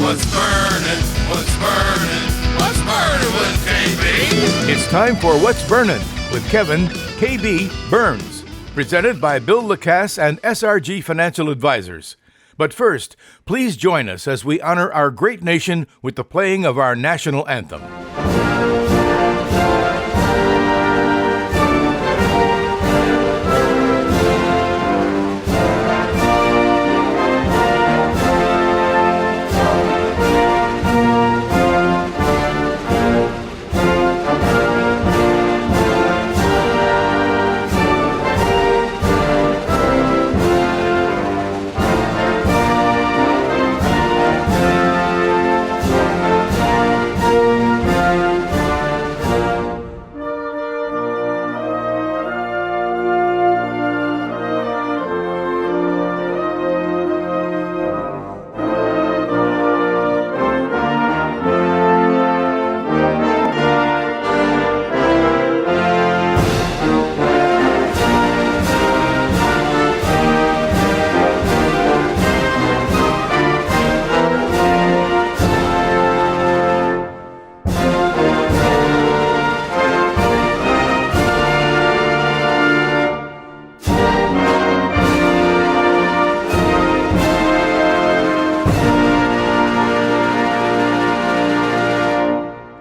What's burning? What's burning? What's burning with KB? It's time for What's Burnin' with Kevin KB Burns, presented by Bill Lacasse and SRG Financial Advisors. But first, please join us as we honor our great nation with the playing of our national anthem.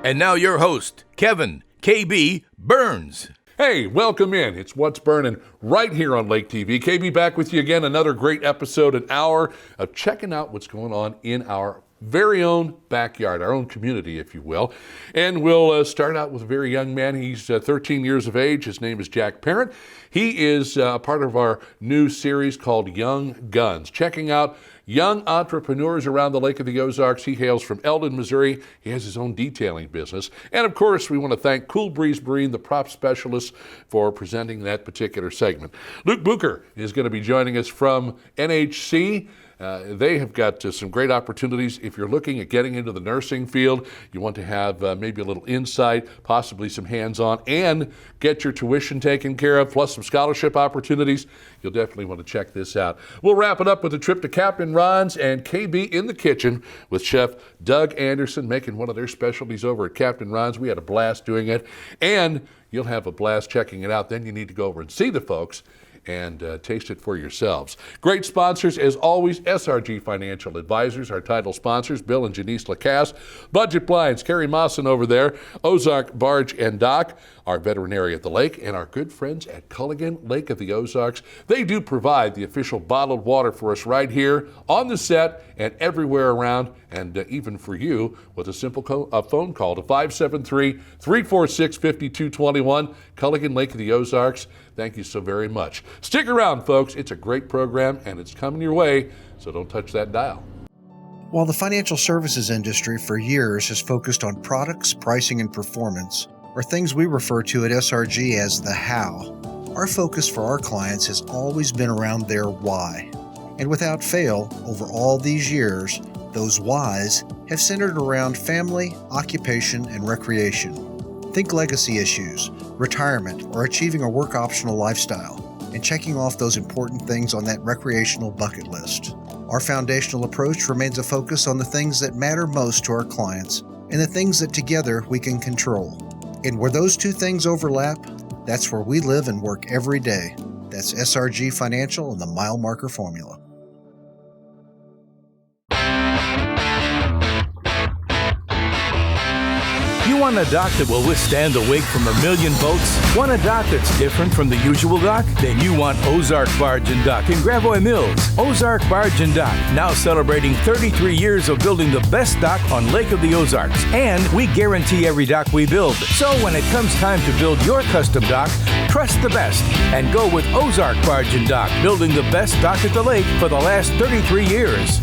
And now your host, Kevin KB Burns. Hey, welcome in. It's What's Burnin' right here on Lake TV. KB back with you again. Another great episode, an hour of checking out what's going on in our very own backyard, our own community, if you will. And we'll start out with a very young man. He's 13 years of age. His name is Jack Parent. He is part of our new series called Young Guns, checking out young entrepreneurs around the Lake of the Ozarks. He hails from Eldon, Missouri. He has his own detailing business. And of course, we want to thank Cool Breeze Marine, the prop specialist, for presenting that particular segment. Luke Bucher is going to be joining us from NHC. They have got some great opportunities. If you're looking at getting into the nursing field, you want to have maybe a little insight, possibly some hands-on, and get your tuition taken care of, plus some scholarship opportunities, you'll definitely want to check this out. We'll wrap it up with a trip to Captain Ron's and KB in the kitchen with Chef Doug Anderson making one of their specialties over at Captain Ron's. We had a blast doing it, and you'll have a blast checking it out. Then you need to go over and see the folks and taste it for yourselves. Great sponsors, as always, SRG Financial Advisors, our title sponsors, Bill and Janice Lacasse, Budget Blinds, Carrie Mawson over there, Ozark Barge and Dock, our veterinary at the lake, and our good friends at Culligan, Lake of the Ozarks. They do provide the official bottled water for us right here on the set and everywhere around, and even for you with a simple phone call to 573-346-5221, Culligan, Lake of the Ozarks. Thank you so very much. Stick around, folks. It's a great program, and it's coming your way, so don't touch that dial. While the financial services industry for years has focused on products, pricing, and performance, or things we refer to at SRG as the how, our focus for our clients has always been around their why. And without fail, over all these years, those whys have centered around family, occupation, and recreation. Think legacy issues, retirement, or achieving a work-optional lifestyle, and checking off those important things on that recreational bucket list. Our foundational approach remains a focus on the things that matter most to our clients and the things that together we can control. And where those two things overlap, that's where we live and work every day. That's SRG Financial and the Mile Marker Formula. You want a dock that will withstand the wake from a million boats? Want a dock that's different from the usual dock? Then you want Ozark Barge and Dock in Gravois Mills. Ozark Barge and Dock, now celebrating 33 years of building the best dock on Lake of the Ozarks. And we guarantee every dock we build. So when it comes time to build your custom dock, trust the best and go with Ozark Barge and Dock, building the best dock at the lake for the last 33 years.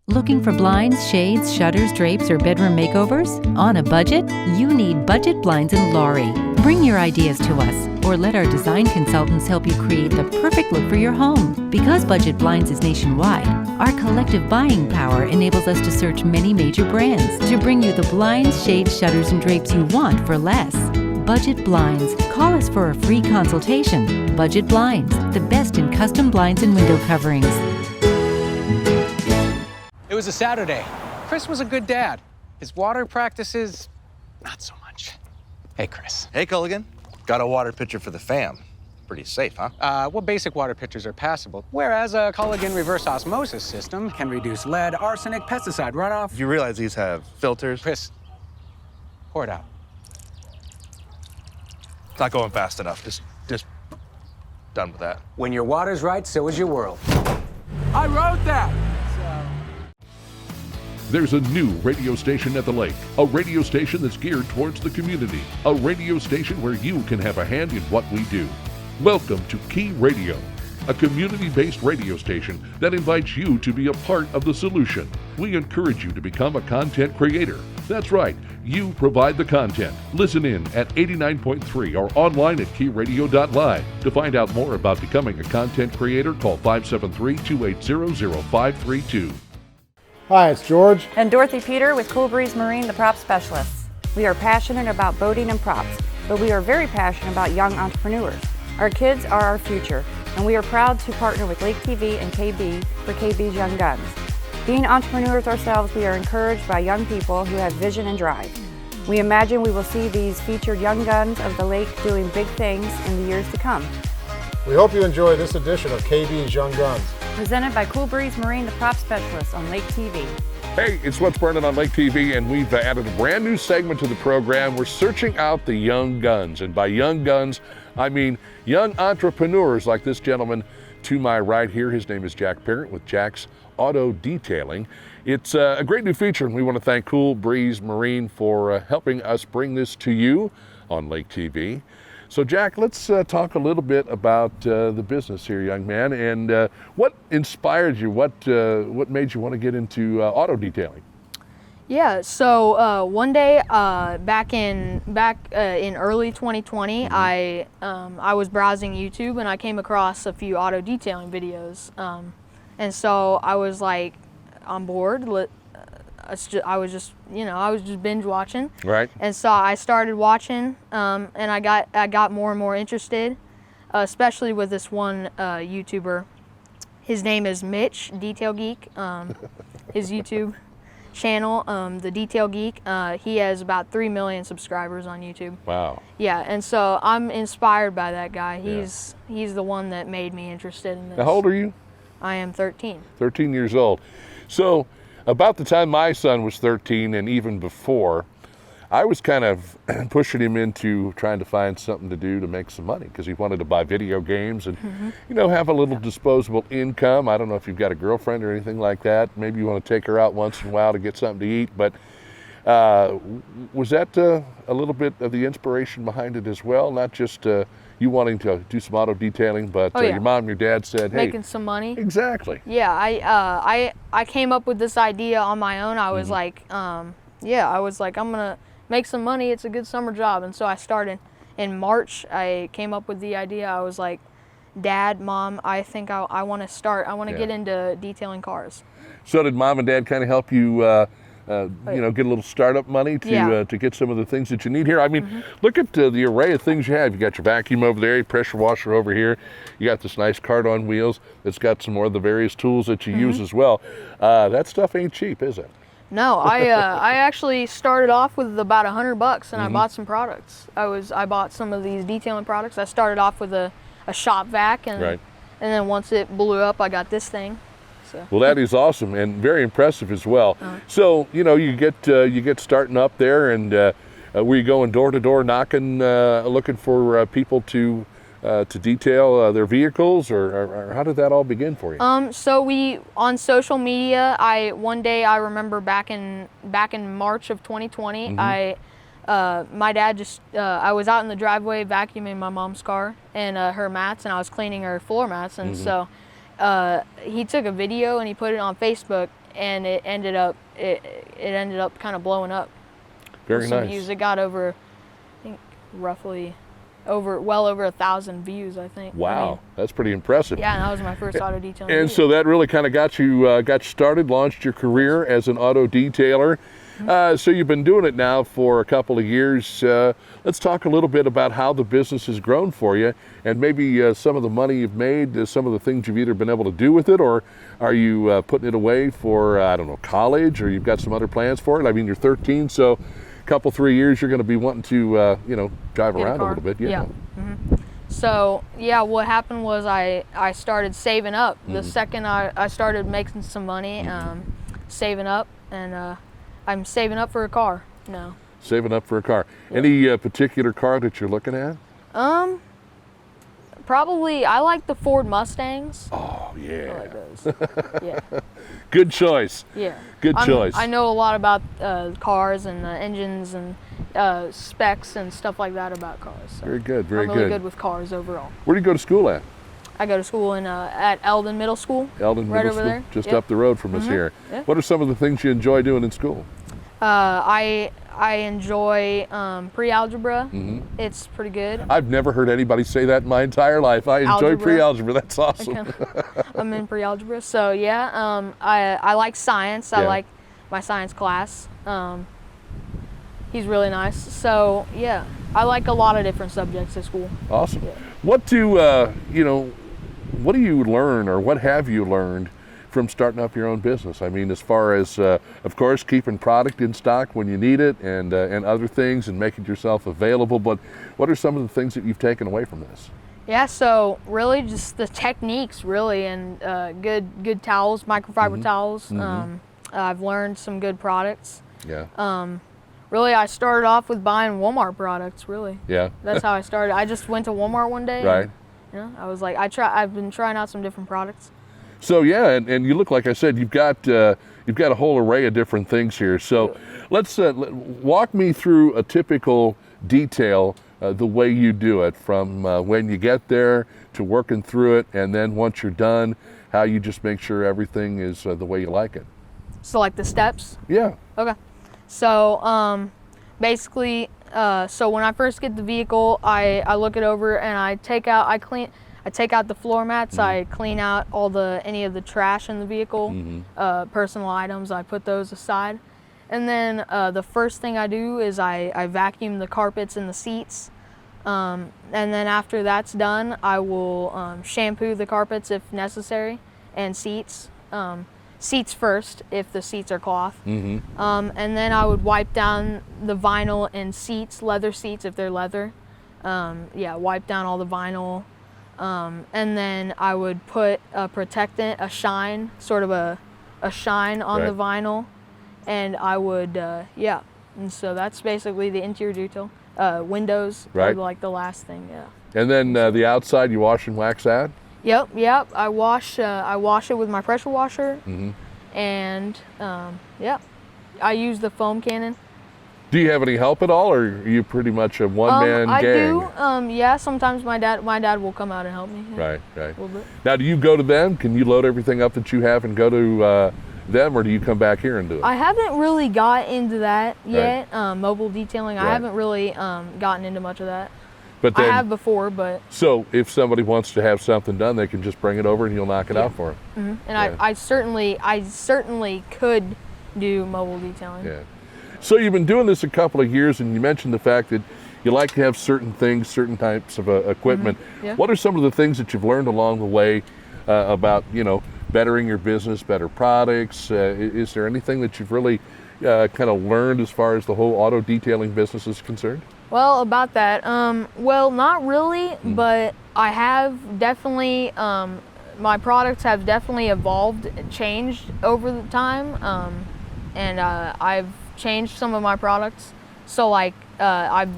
Looking for blinds, shades, shutters, drapes, or bedroom makeovers? On a budget? You need Budget Blinds in Laurie. Bring your ideas to us, or let our design consultants help you create the perfect look for your home. Because Budget Blinds is nationwide, our collective buying power enables us to search many major brands to bring you the blinds, shades, shutters, and drapes you want for less. Budget Blinds. Call us for a free consultation. Budget Blinds, the best in custom blinds and window coverings. It was a Saturday. Chris was a good dad. His water practices, not so much. Hey, Chris. Hey, Culligan. Got a water pitcher for the fam. Pretty safe, huh? Well, basic water pitchers are passable, whereas a Culligan reverse osmosis system can reduce lead, arsenic, pesticide runoff. You realize these have filters? Chris, pour it out. It's not going fast enough. Just done with that. When your water's right, so is your world. I wrote that. There's a new radio station at the lake, a radio station that's geared towards the community, a radio station where you can have a hand in what we do. Welcome to Key Radio, a community-based radio station that invites you to be a part of the solution. We encourage you to become a content creator. That's right, you provide the content. Listen in at 89.3 or online at keyradio.live. To find out more about becoming a content creator, call 573-280-0532. Hi, it's George. And Dorothy Peter with Cool Breeze Marine, the prop specialists. We are passionate about boating and props, but we are very passionate about young entrepreneurs. Our kids are our future, and we are proud to partner with Lake TV and KB for KB's Young Guns. Being entrepreneurs ourselves, we are encouraged by young people who have vision and drive. We imagine we will see these featured young guns of the lake doing big things in the years to come. We hope you enjoy this edition of KB's Young Guns. Presented by Cool Breeze Marine, the prop specialists on Lake TV. Hey, it's What's Burnin' on Lake TV, and we've added a brand new segment to the program. We're searching out the young guns, and by young guns, I mean young entrepreneurs like this gentleman to my right here. His name is Jack Parent with Jack's Auto Detailing. It's a great new feature, and we want to thank Cool Breeze Marine for helping us bring this to you on Lake TV. So Jack, let's talk a little bit about the business here, young man, and what inspired you? What made you want to get into auto detailing? Yeah, so one day back in early 2020, I was browsing YouTube and I came across a few auto detailing videos, and so I was like, I'm bored. I was just binge watching. Right. And so I started watching, and I got more and more interested, especially with this one YouTuber. His name is Mitch, Detail Geek. His YouTube channel, The Detail Geek. He has about 3 million subscribers on YouTube. Wow. Yeah, and so I'm inspired by that guy. He's the one that made me interested in this. How old are you? I am 13. 13 years old. So about the time my son was 13 and even before, I was kind of pushing him into trying to find something to do to make some money because he wanted to buy video games and, have a little disposable income. I don't know if you've got a girlfriend or anything like that. Maybe you want to take her out once in a while to get something to eat. But was that a little bit of the inspiration behind it as well? Not just you wanting to do some auto detailing, but your mom and your dad said, hey. Making some money. Exactly. Yeah, I came up with this idea on my own. I was like, I'm gonna make some money. It's a good summer job. And so I started in March. I came up with the idea. I was like, Dad, Mom, I think I want to start. I want to get into detailing cars. So did Mom and Dad kind of help you get a little startup money to get some of the things that you need here? I mean, look at the array of things you have. You got your vacuum over there, your pressure washer over here. You got this nice cart on wheels that's got some more of the various tools that you use as well. That stuff ain't cheap, is it? No, I actually started off with about $100 and I bought some products. I bought some of these detailing products. I started off with a shop vac and then once it blew up, I got this thing. So. Well, that is awesome and very impressive as well. So you get starting up there, and were you going door to door knocking, looking for people to detail their vehicles, or how did that all begin for you? So we on social media. One day I remember back in March of 2020, my dad I was out in the driveway vacuuming my mom's car and her mats, and I was cleaning her floor mats, and so. He took a video and he put it on Facebook, and it ended up kind of blowing up. Very nice. Views. It got over, I think, roughly well over 1,000 views, I think. Wow, that's pretty impressive. Yeah, and that was my first auto detailing. And video. so that really kind of got you started, launched your career as an auto detailer. So you've been doing it now for a couple of years. Let's talk a little bit about how the business has grown for you, and maybe some of the money you've made, some of the things you've either been able to do with it, or are you putting it away for, I don't know, college, or you've got some other plans for it? I mean, you're 13, so a couple, 3 years, you're going to be wanting to, drive around a little bit. Yeah. So, yeah, what happened was I started saving up. The second I started making some money, saving up, and I'm saving up for a car now. Saving up for a car. Yeah. Any particular car that you're looking at? Probably, I like the Ford Mustangs. Oh, yeah. I like those. Yeah. Good choice. Yeah. Good choice. I know a lot about cars and engines and specs and stuff like that about cars. So very good, very good. I'm really good with cars overall. Where do you go to school at? I go to school at Eldon Middle School. Eldon right Middle over School, there. just up the road from us here. Yep. What are some of the things you enjoy doing in school? I enjoy pre-algebra. It's pretty good. I've never heard anybody say that in my entire life. I enjoy pre-algebra. That's awesome. I'm in pre-algebra, so yeah. I like science. I like my science class. He's really nice. So yeah, I like a lot of different subjects at school. Awesome. Yeah. What do what do you learn, or what have you learned from starting up your own business? I mean, as far as, of course, keeping product in stock when you need it, and other things, and making yourself available. But what are some of the things that you've taken away from this? Yeah, so really just the techniques, really, and good towels, microfiber towels. I've learned some good products. Yeah. Really, I started off with buying Walmart products. Really. Yeah. That's how I started. I just went to Walmart one day. Right. And, I was like, I've been trying out some different products. So yeah, and you look, like I said, you've got a whole array of different things here. So let's walk me through a typical detail, the way you do it, from when you get there to working through it, and then once you're done, how you just make sure everything is the way you like it. So like the steps? Yeah. Okay. So basically, so when I first get the vehicle, I look it over and I take out the floor mats. I clean out any of the trash in the vehicle, personal items. I put those aside, and then the first thing I do is I vacuum the carpets and the seats, and then after that's done, I will shampoo the carpets if necessary, and seats. Seats first if the seats are cloth, and then I would wipe down the vinyl and seats, leather seats if they're leather. Wipe down all the vinyl. And then I would put a protectant, a shine, sort of a shine on the vinyl, and I would, and so that's basically the interior detail. Windows, like the last thing, yeah. And then the outside, you wash and wax that? Yep. I wash it with my pressure washer, and I use the foam cannon. Do you have any help at all, or are you pretty much a one-man gang? I do. Yeah. Sometimes my dad will come out and help me. Yeah. Right. A little bit. Now, do you go to them? Can you load everything up that you have and go to them, or do you come back here and do it? I haven't really got into that yet. Mobile detailing. I haven't really gotten into much of that. But then, I have before, but so if somebody wants to have something done, they can just bring it over and you'll knock it out for them. And I certainly could do mobile detailing. Yeah. So you've been doing this a couple of years, and you mentioned the fact that you like to have certain things, certain types of equipment. Yeah. What are some of the things that you've learned along the way about, bettering your business, better products? Is there anything that you've really kind of learned as far as the whole auto detailing business is concerned? Well, about that, not really, but I have definitely, my products have definitely evolved, changed over the time, and I've changed some of my products. So like, I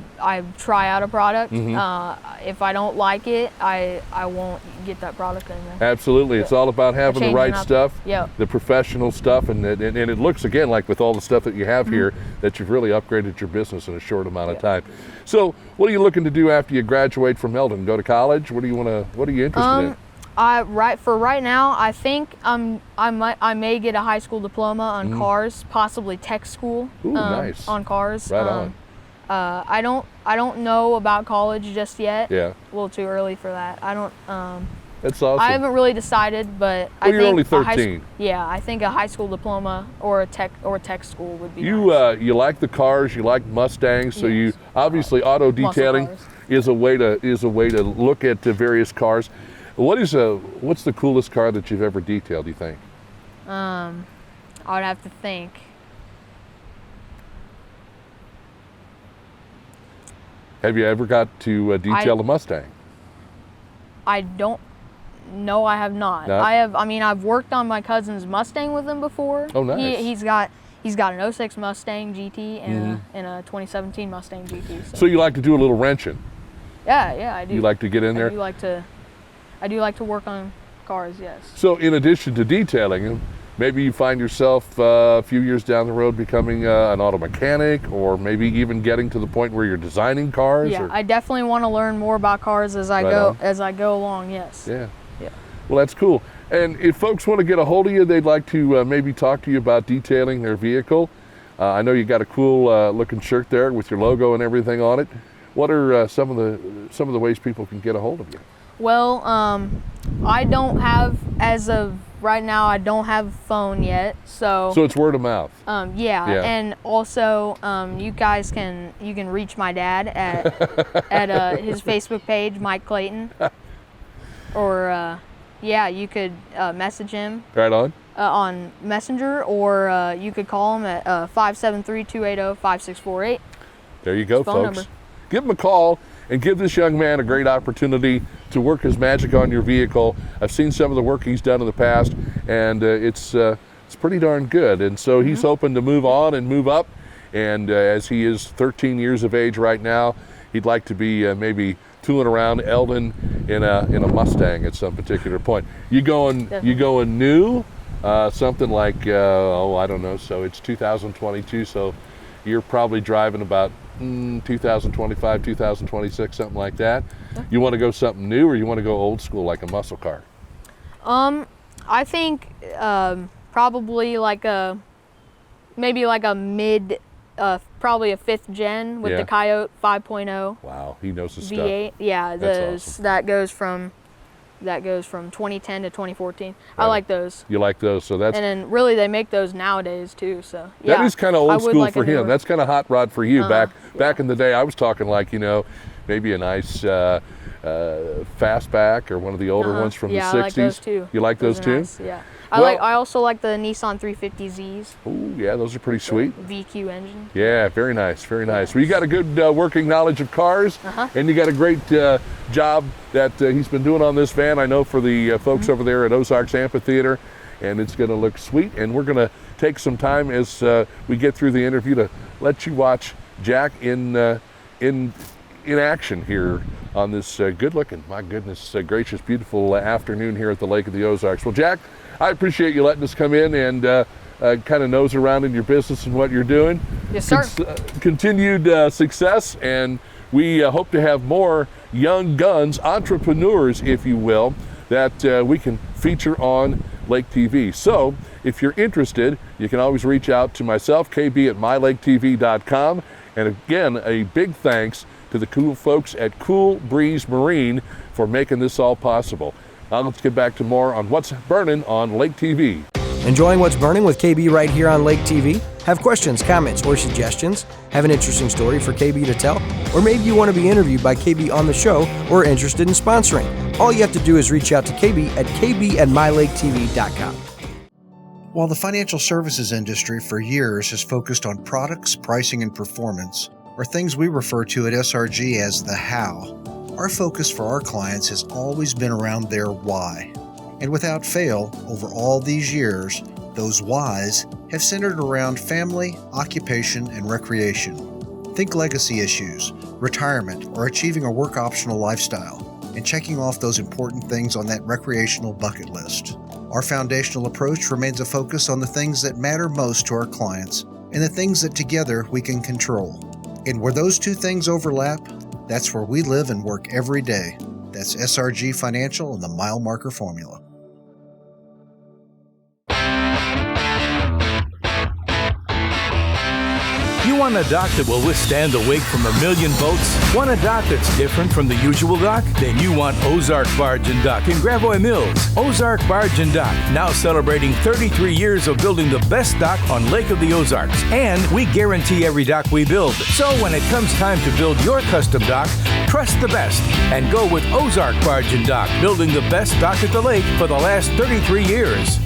try out a product. If I don't like it, I won't get that product anymore. Absolutely, it's all about having the right stuff, yeah, the professional stuff, and it looks, again, like with all the stuff that you have here, that you've really upgraded your business in a short amount of time. So, what are you looking to do after you graduate from Eldon? Go to college? What are you interested in? Right now, I think I may get a high school diploma on cars, possibly tech school. Ooh, nice. On cars. Right on. I don't know about college just yet. Yeah. A little too early for that. I don't. That's awesome. I haven't really decided, but Well, I you're think only 13. I think a high school diploma or a tech school would be You nice. you like the cars, you like Mustangs, so you Yes. obviously auto detailing cars. is a way to look at the various cars. What's the coolest car that you've ever detailed, do you think? I would have to think. Have you ever got to detail a Mustang? I don't. No, I have not. No? I've worked on my cousin's Mustang with him before. Oh, nice. He's got an 06 Mustang GT and a 2017 Mustang GT. So you like to do a little wrenching? Yeah, I do. You like to get in there? I do like to work on cars. Yes. So in addition to detailing, maybe you find yourself a few years down the road becoming an auto mechanic, or maybe even getting to the point where you're designing cars. Yeah, I definitely want to learn more about cars as I go along. Yes. Yeah. Yeah. Well, that's cool. And if folks want to get a hold of you, they'd like to maybe talk to you about detailing their vehicle. I know you got a cool looking shirt there with your logo and everything on it. What are some of the ways people can get a hold of you? Well, I don't have, as of right now, I don't have a phone yet, so it's word of mouth. Yeah, and also you can reach my dad at his Facebook page, Mike Clayton, or you could message him Right on Messenger, or you could call him at 573-280-5648. There you go, His phone folks. number. Give him a call and give this young man a great opportunity to work his magic on your vehicle. I've seen some of the work he's done in the past, and it's pretty darn good. And so he's hoping to move on and move up. And as he is 13 years of age right now, he'd like to be maybe tooling around Eldon in a Mustang at some particular point. You going new? Something like I don't know. So it's 2022. So you're probably driving about 2025, 2026, something like that. You want to go something new, or you want to go old school like a muscle car? I think probably maybe like a mid, probably a 5th gen with the Coyote 5.0. Wow, he knows his V8. stuff. Yeah, That's awesome. that goes from 2010 to 2014. I like those. You like those, so that's. And then really they make those nowadays too. So That is kind of old school for him. newer. That's kind of hot rod for you. Back in the day, I was talking like maybe a nice fastback or one of the older ones from the 60s. I like those too. You like those too? Nice, yeah. Well- I also like the Nissan 350Zs. Oh yeah, those are pretty sweet. VQ engine. Yeah, very nice, very nice. Well, you got a good working knowledge of cars, and you got a great job that he's been doing on this van. I know for the folks over there at Ozarks Amphitheater, and it's going to look sweet. And we're going to take some time as we get through the interview to let you watch Jack in action here on this good-looking, my goodness gracious, beautiful afternoon here at the Lake of the Ozarks. Well, Jack, I appreciate you letting us come in and kind of nose around in your business and what you're doing. Yes, sir. Continued success, and we hope to have more young guns, entrepreneurs, if you will, that we can feature on Lake TV. So if you're interested, you can always reach out to myself, KB at mylaketv.com. And again, a big thanks to the cool folks at Cool Breeze Marine for making this all possible. Now let's get back to more on What's Burnin' on Lake TV. Enjoying What's Burning with KB right here on Lake TV? Have questions, comments, or suggestions? Have an interesting story for KB to tell? Or maybe you want to be interviewed by KB on the show or are interested in sponsoring? All you have to do is reach out to KB at mylaketv.com. While the financial services industry for years has focused on products, pricing, and performance, or things we refer to at SRG as the how, our focus for our clients has always been around their why. And without fail, over all these years, those whys have centered around family, occupation, and recreation. Think legacy issues, retirement, or achieving a work optional lifestyle, and checking off those important things on that recreational bucket list. Our foundational approach remains a focus on the things that matter most to our clients and the things that together we can control. And where those two things overlap, that's where we live and work every day. That's SRG Financial and the Mile Marker Formula. You want a dock that will withstand the wake from a million boats? Want a dock that's different from the usual dock? Then you want Ozark Barge and Dock in Gravois Mills. Ozark Barge and Dock, now celebrating 33 years of building the best dock on Lake of the Ozarks. And we guarantee every dock we build. So when it comes time to build your custom dock, trust the best and go with Ozark Barge and Dock, building the best dock at the lake for the last 33 years.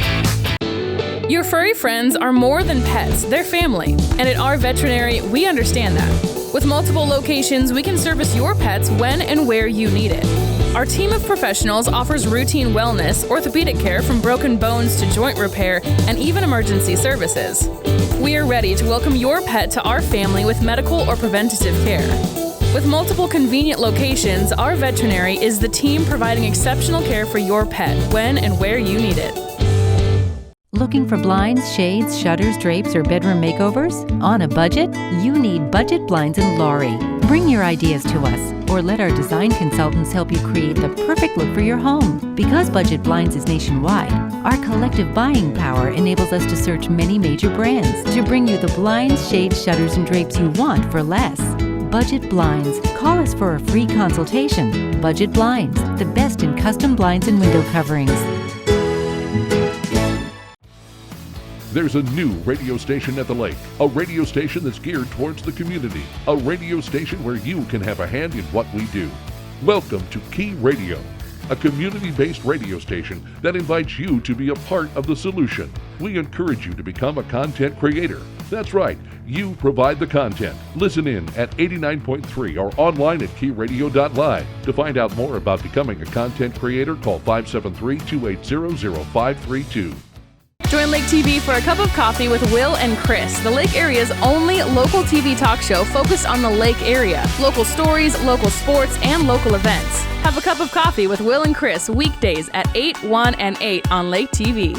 Your furry friends are more than pets, they're family. And at our veterinary, we understand that. With multiple locations, we can service your pets when and where you need it. Our team of professionals offers routine wellness, orthopedic care from broken bones to joint repair, and even emergency services. We are ready to welcome your pet to our family with medical or preventative care. With multiple convenient locations, our veterinary is the team providing exceptional care for your pet when and where you need it. Looking for blinds, shades, shutters, drapes, or bedroom makeovers? On a budget? You need Budget Blinds in Laurie. Bring your ideas to us, or let our design consultants help you create the perfect look for your home. Because Budget Blinds is nationwide, our collective buying power enables us to search many major brands to bring you the blinds, shades, shutters, and drapes you want for less. Budget Blinds. Call us for a free consultation. Budget Blinds, the best in custom blinds and window coverings. There's a new radio station at the lake, a radio station that's geared towards the community, a radio station where you can have a hand in what we do. Welcome to Key Radio, a community-based radio station that invites you to be a part of the solution. We encourage you to become a content creator. That's right, you provide the content. Listen in at 89.3 or online at keyradio.live. To find out more about becoming a content creator, call 573-280-0532. Join Lake TV for a cup of coffee with Will and Chris, the Lake area's only local TV talk show focused on the Lake area. Local stories, local sports, and local events. Have a cup of coffee with Will and Chris weekdays at 8, 1, and 8 on Lake TV.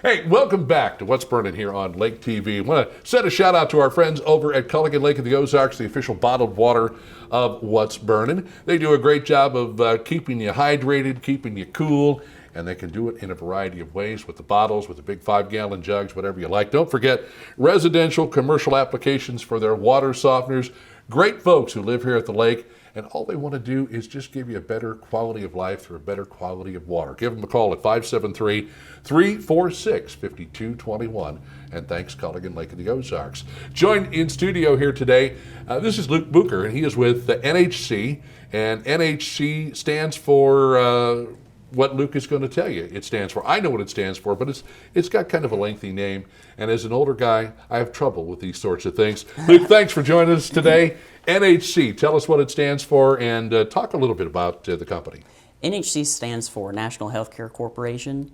Hey, welcome back to What's Burnin' here on Lake TV. I want to send a shout out to our friends over at Culligan Lake of the Ozarks, the official bottled water of What's Burnin'. They do a great job of keeping you hydrated, keeping you cool, and they can do it in a variety of ways with the bottles, with the big 5-gallon jugs, whatever you like. Don't forget residential, commercial applications for their water softeners. Great folks who live here at the lake, and all they want to do is just give you a better quality of life through a better quality of water. Give them a call at 573-346-5221. And thanks, Culligan Lake of the Ozarks. Joined in studio here today, this is Luke Bucher, and he is with the NHC. And NHC stands for what Luke is going to tell you it stands for. I know what it stands for, but it's got kind of a lengthy name. And as an older guy, I have trouble with these sorts of things. Luke, thanks for joining us today. NHC, tell us what it stands for and talk a little bit about the company. NHC stands for National Healthcare Corporation.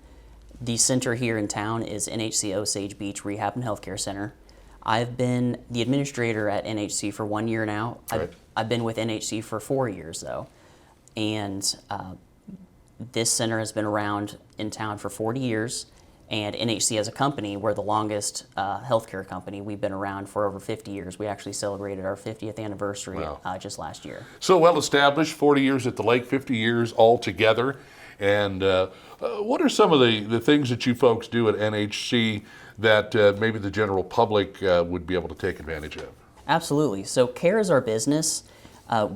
The center here in town is NHC Osage Beach Rehab and Healthcare Center. I've been the administrator at NHC for 1 year now. I've been with NHC for 4 years, though. And this center has been around in town for 40 years, and NHC as a company, we're the longest healthcare company. We've been around for over 50 years. We actually celebrated our 50th anniversary just last year. So well established, 40 years at the lake, 50 years all together. And what are some of the things that you folks do at NHC that maybe the general public would be able to take advantage of? Absolutely. So care is our business.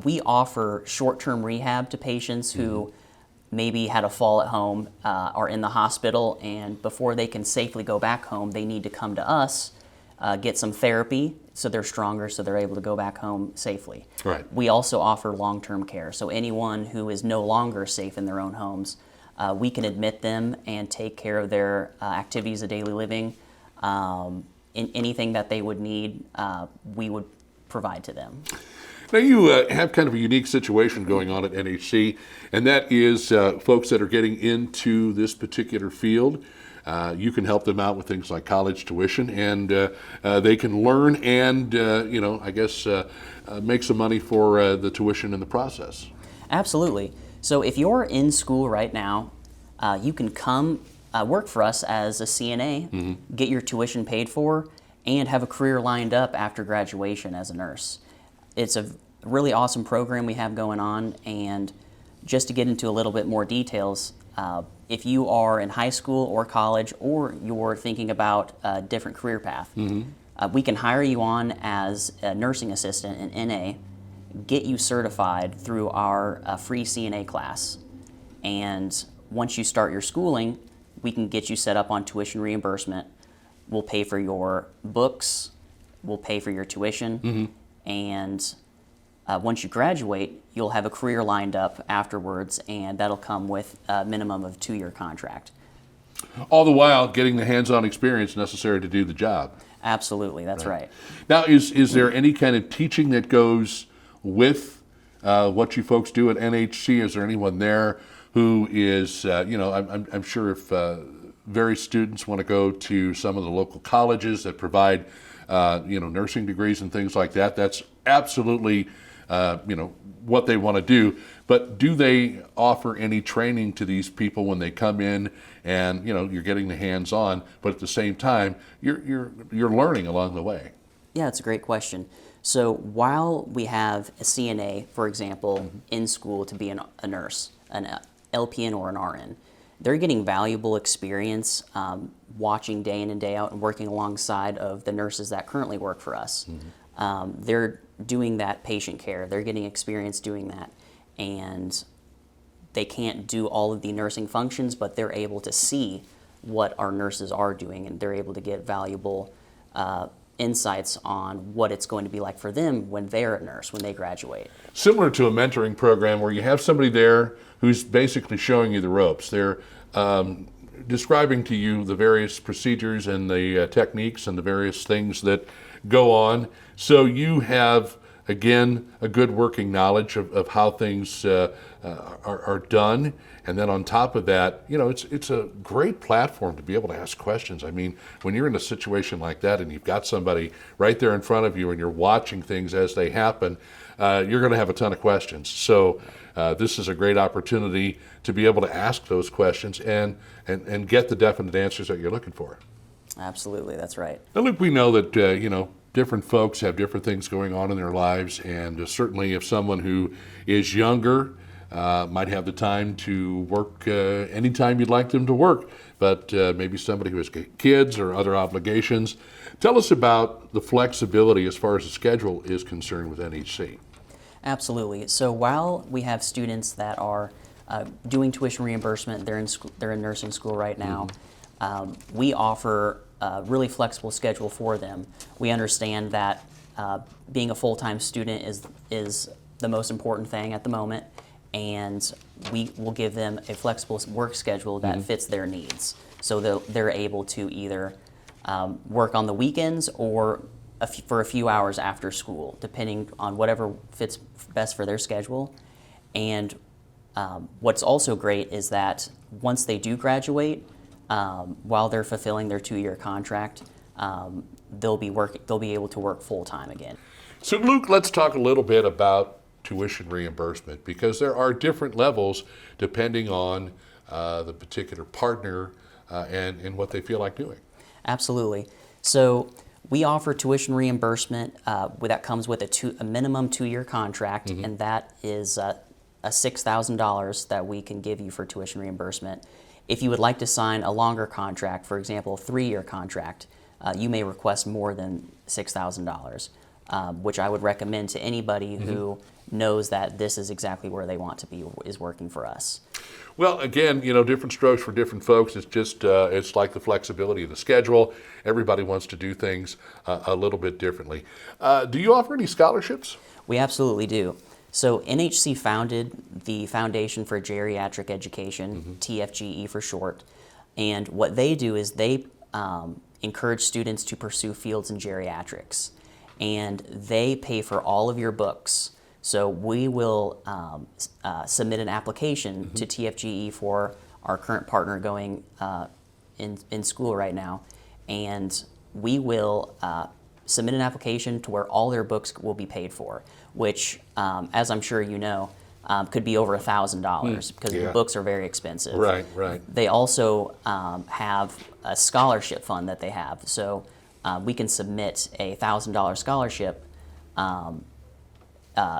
We offer short-term rehab to patients who maybe had a fall at home, are in the hospital, and before they can safely go back home, they need to come to us, get some therapy so they're stronger, so they're able to go back home safely. Right. We also offer long-term care, so anyone who is no longer safe in their own homes, we can admit them and take care of their activities of daily living. Anything that they would need, we would provide to them. Now you have kind of a unique situation going on at NHC, and that is folks that are getting into this particular field. You can help them out with things like college tuition, and they can learn and, make some money for the tuition in the process. Absolutely. So if you're in school right now, you can come work for us as a CNA, get your tuition paid for, and have a career lined up after graduation as a nurse. It's a really awesome program we have going on, and just to get into a little bit more details, if you are in high school or college, or you're thinking about a different career path, We can hire you on as a nursing assistant in NA, get you certified through our free CNA class. And once you start your schooling, we can get you set up on tuition reimbursement. We'll pay for your books, we'll pay for your tuition, and once you graduate, you'll have a career lined up afterwards, and that'll come with a minimum of 2-year contract. All the while getting the hands-on experience necessary to do the job. Absolutely, that's right. Now, is there any kind of teaching that goes with what you folks do at NHC? Is there anyone there who is, I'm sure if various students want to go to some of the local colleges that provide, nursing degrees and things like that, that's absolutely, what they want to do. But do they offer any training to these people when they come in and, you're getting the hands-on, but at the same time, you're learning along the way? Yeah, it's a great question. So while we have a CNA, for example, in school to be a nurse, an LPN or an RN, they're getting valuable experience watching day in and day out and working alongside of the nurses that currently work for us. They're doing that patient care. They're getting experience doing that. And they can't do all of the nursing functions, but they're able to see what our nurses are doing, and they're able to get valuable insights on what it's going to be like for them when they're a nurse, when they graduate. Similar to a mentoring program where you have somebody there who's basically showing you the ropes. They're describing to you the various procedures and the techniques and the various things that go on. So you have, again, a good working knowledge of how things are done. And then on top of that, it's a great platform to be able to ask questions. I mean, when you're in a situation like that and you've got somebody right there in front of you and you're watching things as they happen, you're going to have a ton of questions. So this is a great opportunity to be able to ask those questions and get the definite answers that you're looking for. Absolutely, that's right. Now, Luke, we know that, different folks have different things going on in their lives, and certainly if someone who is younger might have the time to work anytime you'd like them to work, but maybe somebody who has kids or other obligations. Tell us about the flexibility as far as the schedule is concerned with NHC. Absolutely. So while we have students that are doing tuition reimbursement, they're in nursing school right now, we offer a really flexible schedule for them. We understand that being a full-time student is the most important thing at the moment, and we will give them a flexible work schedule that fits their needs. So they're able to either work on the weekends or for a few hours after school, depending on whatever fits best for their schedule. And what's also great is that once they do graduate, while they're fulfilling their 2-year contract, they'll be able to work full-time again. So Luke, let's talk a little bit about tuition reimbursement, because there are different levels depending on the particular partner and what they feel like doing. Absolutely. So we offer tuition reimbursement that comes with a minimum 2-year contract, and that is $6,000 that we can give you for tuition reimbursement. If you would like to sign a longer contract, for example, a 3-year contract, you may request more than $6,000, which I would recommend to anybody who knows that this is exactly where they want to be, is working for us. Well, again, different strokes for different folks. It's just, it's like the flexibility of the schedule. Everybody wants to do things a little bit differently. Do you offer any scholarships? We absolutely do. So NHC founded the Foundation for Geriatric Education, TFGE for short, and what they do is they encourage students to pursue fields in geriatrics, and they pay for all of your books. So we will submit an application to TFGE for our current partner going in school right now, and we will submit an application to where all their books will be paid for, which, as I'm sure you know, could be over $1,000 because the books are very expensive. Right, right. They also have a scholarship fund that they have, so we can submit a $1,000 scholarship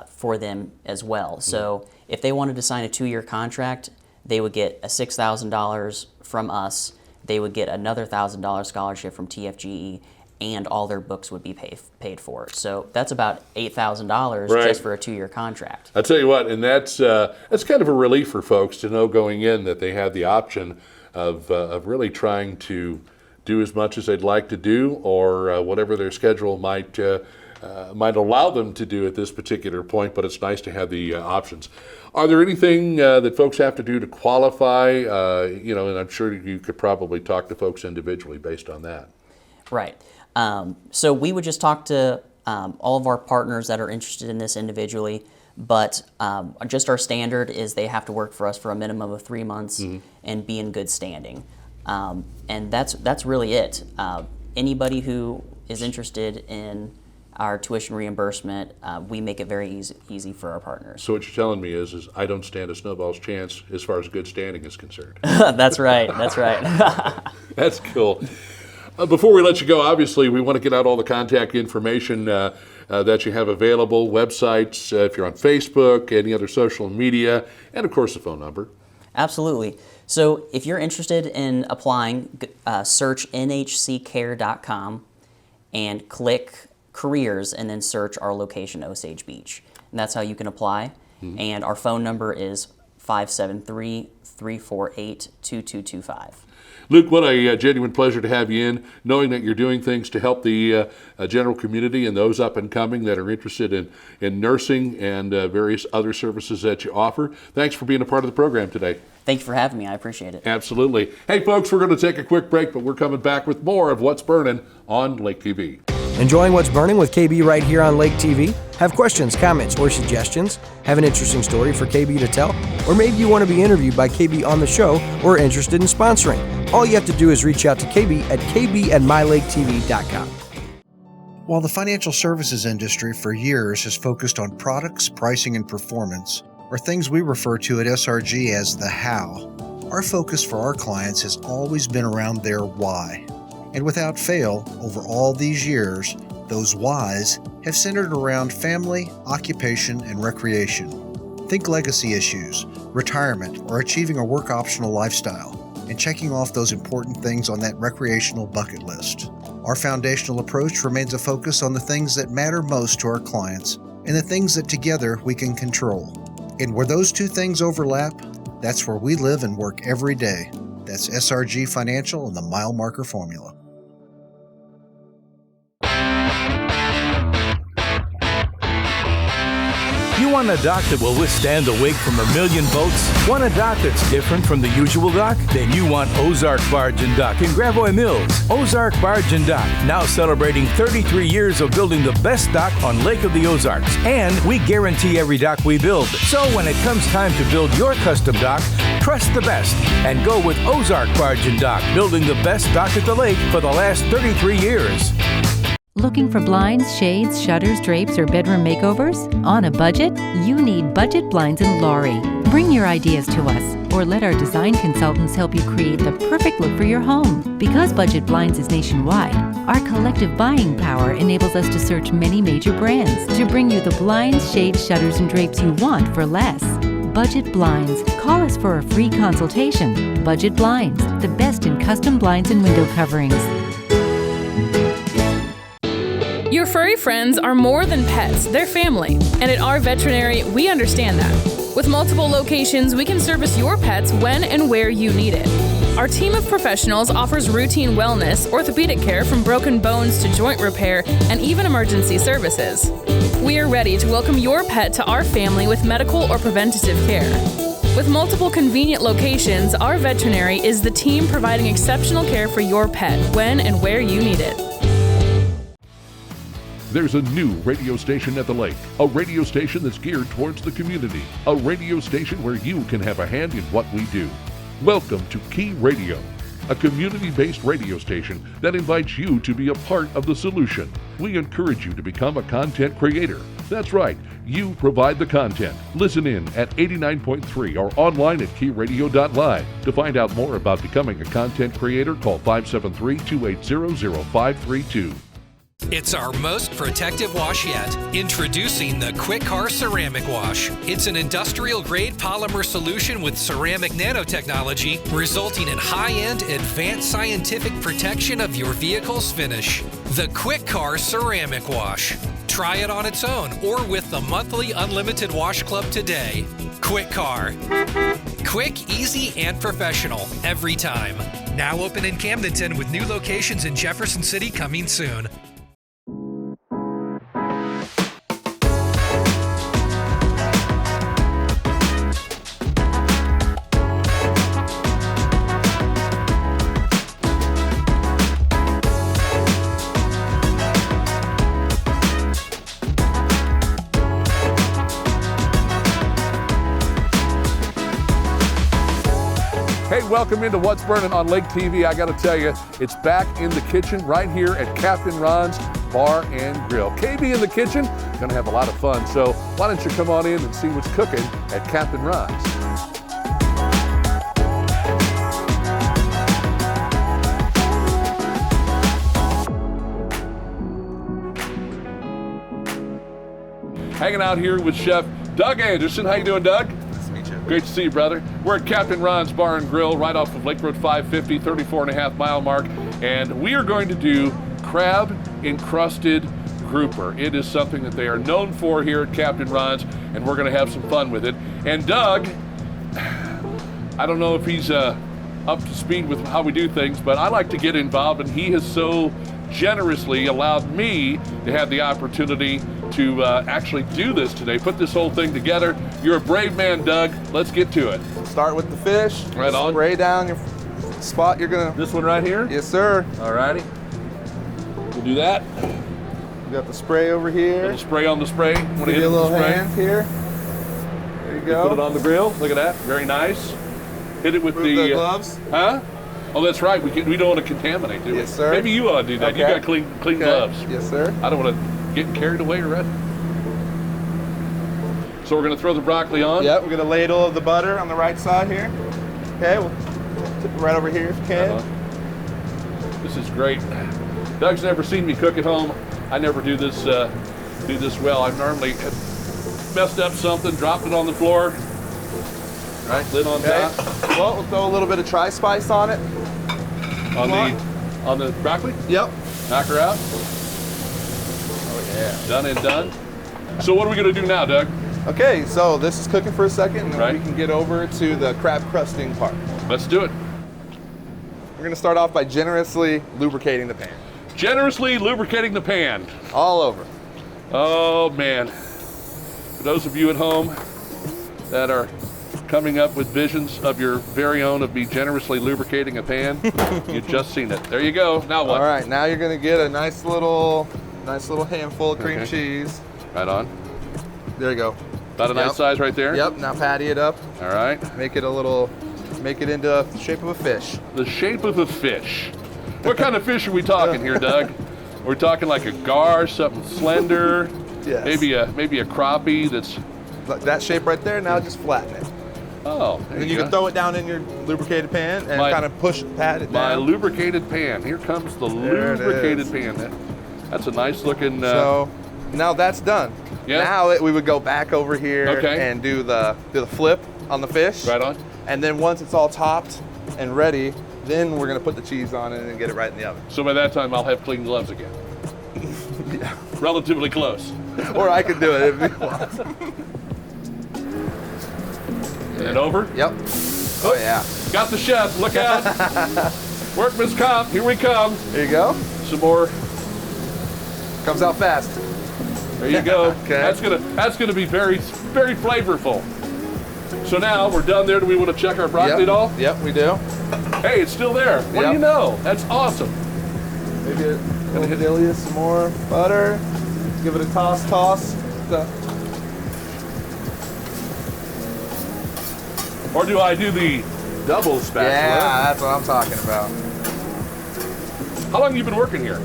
for them as well. So if they wanted to sign a 2-year contract, they would get a $6,000 from us. They would get another $1,000 scholarship from TFGE, and all their books would be paid for. So that's about $8,000 Right. just for a 2-year contract. I tell you what, and that's kind of a relief for folks to know going in that they have the option of really trying to do as much as they'd like to do, or whatever their schedule might allow them to do at this particular point. But it's nice to have the options. Are there anything that folks have to do to qualify? And I'm sure you could probably talk to folks individually based on that. Right. So we would just talk to all of our partners that are interested in this individually, but just our standard is they have to work for us for a minimum of 3 months and be in good standing. And that's really it. Anybody who is interested in our tuition reimbursement, we make it very easy for our partners. So what you're telling me is I don't stand a snowball's chance as far as good standing is concerned. That's right. That's right. That's cool. Before we let you go, obviously, we want to get out all the contact information that you have available, websites, if you're on Facebook, any other social media, and, of course, the phone number. Absolutely. So if you're interested in applying, search nhccare.com and click careers and then search our location, Osage Beach. And that's how you can apply. And our phone number is 573-348-2225. Luke, what a genuine pleasure to have you in, knowing that you're doing things to help the general community and those up and coming that are interested in nursing and various other services that you offer. Thanks for being a part of the program today. Thank you for having me. I appreciate it. Absolutely. Hey, folks, we're going to take a quick break, but we're coming back with more of What's Burnin' on Lake TV. Enjoying What's Burning with KB right here on Lake TV? Have questions, comments, or suggestions? Have an interesting story for KB to tell? Or maybe you want to be interviewed by KB on the show or are interested in sponsoring? All you have to do is reach out to KB at kb@mylaketv.com. While the financial services industry for years has focused on products, pricing, and performance, or things we refer to at SRG as the how, our focus for our clients has always been around their why. And without fail, over all these years, those whys have centered around family, occupation, and recreation. Think legacy issues, retirement, or achieving a work-optional lifestyle, and checking off those important things on that recreational bucket list. Our foundational approach remains a focus on the things that matter most to our clients and the things that together we can control. And where those two things overlap, that's where we live and work every day. That's SRG Financial and the Mile Marker Formula. You want a dock that will withstand the wake from a million boats? Want a dock that's different from the usual dock? Then you want Ozarks Barge and Dock in Gravois Mills. Ozark Barge and Dock, now celebrating 33 years of building the best dock on Lake of the Ozarks. And we guarantee every dock we build. So when it comes time to build your custom dock, trust the best and go with Ozark Barge and Dock, building the best dock at the lake for the last 33 years. Looking for blinds, shades, shutters, drapes, or bedroom makeovers? On a budget? You need Budget Blinds in Laurie. Bring your ideas to us, or let our design consultants help you create the perfect look for your home. Because Budget Blinds is nationwide, our collective buying power enables us to search many major brands to bring you the blinds, shades, shutters, and drapes you want for less. Budget Blinds. Call us for a free consultation. Budget Blinds, the best in custom blinds and window coverings. Your furry friends are more than pets, they're family. And at our veterinary, we understand that. With multiple locations, we can service your pets when and where you need it. Our team of professionals offers routine wellness, orthopedic care from broken bones to joint repair, and even emergency services. We are ready to welcome your pet to our family with medical or preventative care. With multiple convenient locations, our veterinary is the team providing exceptional care for your pet when and where you need it. There's a new radio station at the lake, a radio station that's geared towards the community, a radio station where you can have a hand in what we do. Welcome to Key Radio, a community-based radio station that invites you to be a part of the solution. We encourage you to become a content creator. That's right, you provide the content. Listen in at 89.3 or online at keyradio.live. To find out more about becoming a content creator, call 573-280-0532. It's our most protective wash yet. Introducing the Quick Car Ceramic Wash. It's an industrial-grade polymer solution with ceramic nanotechnology, resulting in high-end, advanced scientific protection of your vehicle's finish. The Quick Car Ceramic Wash. Try it on its own or with the monthly unlimited wash club today. Quick Car. Quick, easy, and professional every time. Now open in Camdenton with new locations in Jefferson City coming soon. Hey, welcome into What's Burning on Lake TV. I got to tell you, it's back in the kitchen right here at Captain Ron's Bar and Grill. KB in the kitchen, going to have a lot of fun. So why don't you come on in and see what's cooking at Captain Ron's. Hanging out here with Chef Doug Anderson. How you doing, Doug? Great to see you, brother. We're at Captain Ron's Bar and Grill right off of Lake Road 550, 34.5 mile mark, and we are going to do crab encrusted grouper. It is something that they are known for here at Captain Ron's, and we're going to have some fun with it. And Doug, I don't know if he's up to speed with how we do things, but I like to get involved, and he has so generously allowed me to have the opportunity to actually do this today, put this whole thing together. You're a brave man, Doug. Let's get to it. Start with the fish. Right on. Spray down your spot you're gonna... This one right here? Yes, sir. All righty. We'll do that. We got the spray over here. Little spray on the spray. Give you a little hand here. There you go. Put it on the grill. Look at that. Very nice. Hit it with the gloves. Huh? Oh, that's right. We don't want to contaminate, do we? Yes, sir. Maybe you ought to do that. Okay. You got clean gloves. Yes, sir. I don't want to get carried away already. So we're going to throw the broccoli on. Yep, we're going to ladle the butter on the right side here. Okay, we'll tip it right over here if you can. This is great. Doug's never seen me cook at home. I never do this well. I've normally messed up something, dropped it on the floor. Right, lid on top. Well, we'll throw a little bit of tri-spice on it. On the broccoli? Yep. Knock her out. Oh yeah. Done and done. So what are we going to do now, Doug? Okay, so this is cooking for a second, and then right. we can get over to the crab crusting part. Let's do it. We're going to start off by generously lubricating the pan. Generously lubricating the pan. All over. Oh man. For those of you at home that are coming up with visions of your very own of me generously lubricating a pan, you've just seen it. There you go. Now what? All right, now you're going to get a nice little handful of cream cheese. Right on. There you go. About a nice size right there? Yep, now patty it up. All right. Make it into the shape of a fish. The shape of a fish. What kind of fish are we talking here, Doug? We're talking like a gar, something slender. Yes. Maybe a crappie that's... Like that shape right there, now just flatten it. Oh, there and you can throw it down in your lubricated pan and kind of pat it down. My lubricated pan. Here comes the lubricated pan. That's a nice looking... So now that's done. Yeah. Now we would go back over here and do the flip on the fish. Right on. And then once it's all topped and ready, then we're gonna put the cheese on it and get it right in the oven. So by that time I'll have clean gloves again. Yeah. Relatively close. Or I could do it if you want. And over? Yep. Oh yeah. Got the chef, look out. Workman's comp, here we come. There you go. Some more. Comes out fast. There you go. Okay. That's gonna be very, very flavorful. So now we're done there. Do we want to check our broccoli at all? Yep, we do. Hey, it's still there. What do you know? That's awesome. Maybe a little dilly, some more butter. Give it a toss. Or do I do the double spatula? Yeah, that's what I'm talking about. How long have you been working here?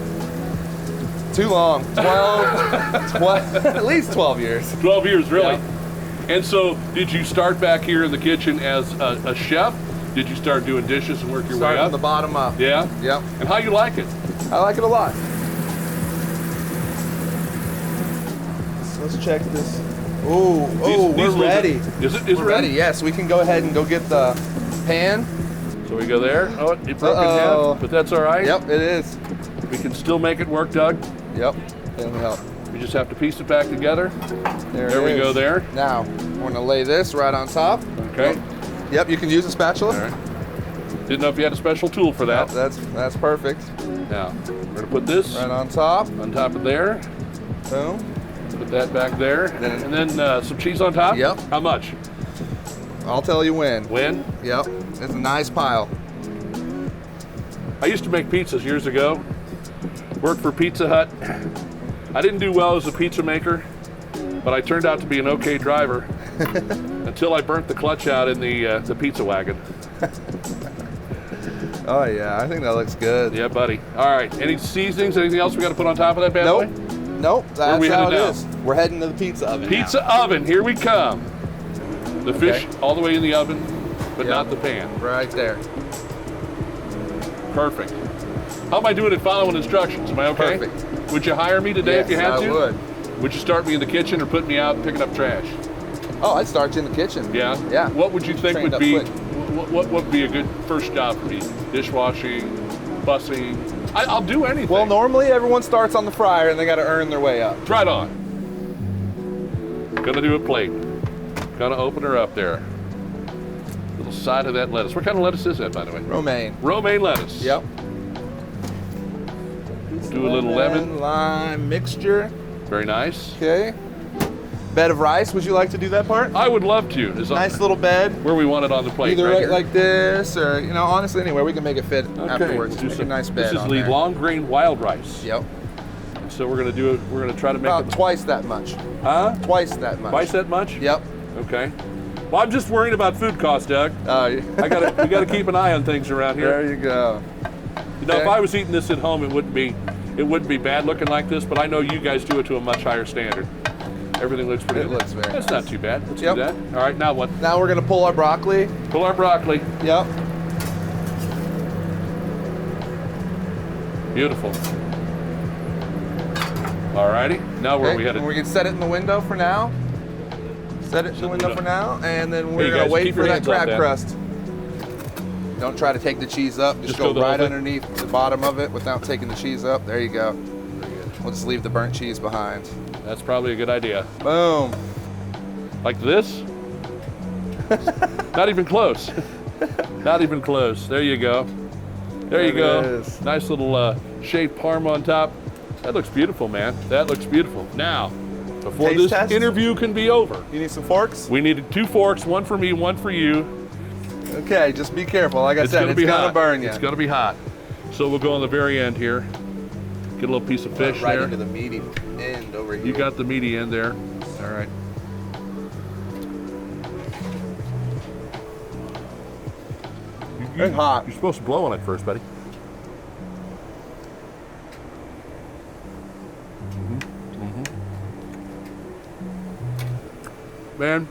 Too long. 12 at least 12 years. 12 years, really? Yeah. And so, did you start back here in the kitchen as a chef? Did you start doing dishes and work your way up? From the bottom up. Yeah? Yep. And how you like it? I like it a lot. let's check this. We're ready. Is it We're ready? Yes, we can go ahead and go get the pan. So we go there. Oh, it broke in half, but that's all right. Yep, it is. We can still make it work, Doug. Yep, it'll help. We just have to piece it back together. There we go there. Now, we're gonna lay this right on top. Okay. Yep, you can use a spatula. All right. Didn't know if you had a special tool for that. Yep, that's perfect. Now, we're gonna put this right on top. On top of there. Boom. Put that back there. And then some cheese on top? Yep. How much? I'll tell you when. When? Yep. It's a nice pile. I used to make pizzas years ago. Worked for Pizza Hut. I didn't do well as a pizza maker, but I turned out to be an okay driver until I burnt the clutch out in the pizza wagon. Oh yeah, I think that looks good. Yeah, buddy. All right. Any seasonings? Anything else we got to put on top of that bad boy? Nope. That's we how it now? is. We're heading to the pizza oven. Pizza oven. Here we come. The fish all the way in the oven, but not the pan. Right there. Perfect. How am I doing at following instructions? Am I okay? Perfect. Would you hire me today if you had to? I would. Would you start me in the kitchen or put me out picking up trash? Oh, I'd start you in the kitchen. Yeah? Yeah. What would you think Trained would up be, quick. what would be a good first job for me? Dishwashing, bussing? I'll do anything. Well, normally everyone starts on the fryer and they got to earn their way up. Right on. Gonna do a plate. Gonna open her up there. Little side of that lettuce. What kind of lettuce is that, by the way? Romaine. Romaine lettuce. Yep. Do a little lemon. Lime mixture. Very nice. Okay. Bed of rice. Would you like to do that part? I would love to. Nice little bed. Where we want it on the plate. Either right here. like this or, honestly, anywhere. We can make it fit afterwards. Do Make a nice bed This is on the there. long grain wild rice. Yep. So we're gonna do it. We're gonna try to make About it twice that much. Huh? Twice that much. Twice that much? Yep. Okay. Well, I'm just worrying about food costs, Doug. Oh, yeah. we gotta keep an eye on things around here. There you go. If I was eating this at home, it wouldn't be bad looking like this. But I know you guys do it to a much higher standard. Everything looks pretty. It looks very That's nice. not too bad. Let's do that. All right, now what? Now we're gonna pull our broccoli. Pull our broccoli. Yep. Beautiful. All righty. Now where are we headed? We can set it in the window for now. Set it in the window for now, and then we're Hey, gonna guys, wait keep for your that hands off crab that. crust. Don't try to take the cheese up. Just go go the whole right thing? underneath the bottom of it without taking the cheese up. There you go. We'll just leave the burnt cheese behind. That's probably a good idea. Boom. Like this? Not even close. Not even close. There you go. There you There it go. is. Nice little shaved parm on top. That looks beautiful, man. That looks beautiful. Now, before Taste this test? interview can be over, You need some forks? we needed 2 forks, one for me, one for you. Okay, just be careful. Like I said, it's hot. gonna burn you. It's gonna be hot. So we'll go on the very end here. Get a little piece of fish right there. into the meaty end over here. You got the meaty end there. All right. It's hot. You're supposed to blow on it first, buddy. Man,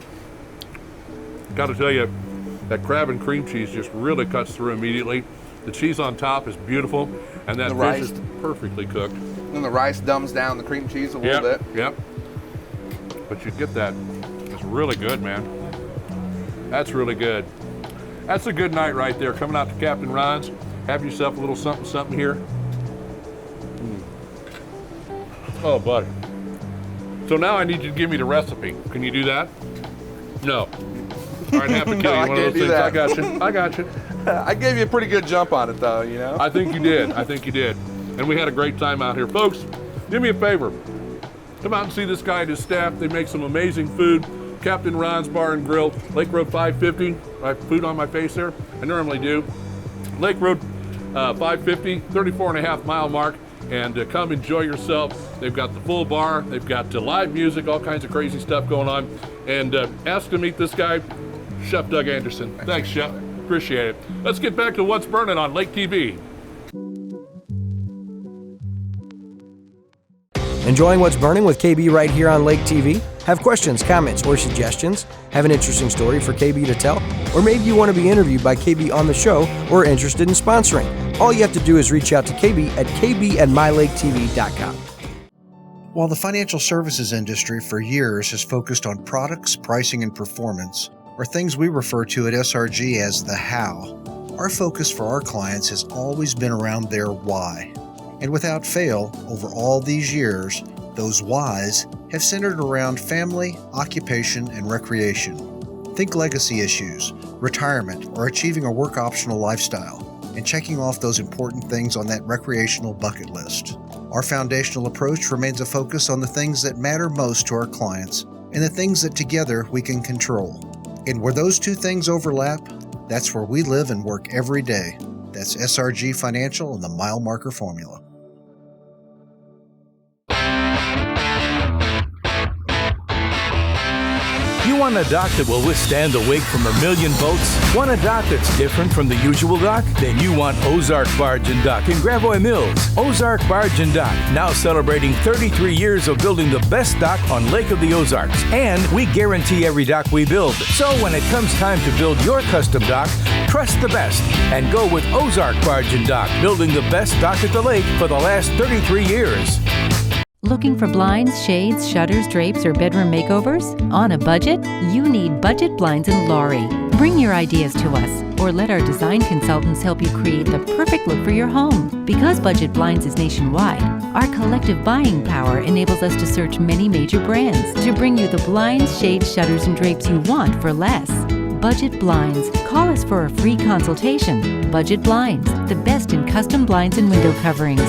got to tell you, that crab and cream cheese just really cuts through immediately. The cheese on top is beautiful, and that The fish rice. is perfectly cooked. And the rice dumbs down the cream cheese a little bit. Yep. But you get that. It's really good, man. That's really good. That's a good night right there. Coming out to Captain Ron's, have yourself a little something here. Oh, buddy. So now I need you to give me the recipe. Can you do that? No. All right, have to kill No, you. I One of can't those do things. I that. got you. I got you. I gave you a pretty good jump on it, though, I think you did. I think you did. And we had a great time out here. Folks, do me a favor. Come out and see this guy and his staff. They make some amazing food. Captain Ron's Bar and Grill, Lake Road 550. I have food on my face there. I normally do. Lake Road 550, 34.5 mile mark. And come enjoy yourself. They've got the full bar. They've got live music, all kinds of crazy stuff going on. And ask to meet this guy, Chef Doug Anderson. Thanks, Chef. Appreciate it. Let's get back to What's Burning on Lake TV. Enjoying What's Burning with KB right here on Lake TV? Have questions, comments, or suggestions? Have an interesting story for KB to tell? Or maybe you want to be interviewed by KB on the show or are interested in sponsoring? All you have to do is reach out to KB at kb@mylaketv.com. While the financial services industry for years has focused on products, pricing, and performance, or things we refer to at SRG as the how, our focus for our clients has always been around their why. And without fail, over all these years, those whys have centered around family, occupation, and recreation. Think legacy issues, retirement, or achieving a work-optional lifestyle, and checking off those important things on that recreational bucket list. Our foundational approach remains a focus on the things that matter most to our clients and the things that together we can control. And where those two things overlap, that's where we live and work every day. That's SRG Financial and the Mile Marker Formula. You want a dock that will withstand the wake from a million boats? Want a dock that's different from the usual dock? Then you want Ozark Barge and Dock in Gravois Mills. Ozark Barge and Dock, now celebrating 33 years of building the best dock on Lake of the Ozarks. And we guarantee every dock we build. So when it comes time to build your custom dock, trust the best and go with Ozark Barge and Dock, building the best dock at the lake for the last 33 years. Looking for blinds, shades, shutters, drapes, or bedroom makeovers? On a budget? You need Budget Blinds in Laurie. Bring your ideas to us, or let our design consultants help you create the perfect look for your home. Because Budget Blinds is nationwide, our collective buying power enables us to search many major brands to bring you the blinds, shades, shutters, and drapes you want for less. Budget Blinds. Call us for a free consultation. Budget Blinds, the best in custom blinds and window coverings.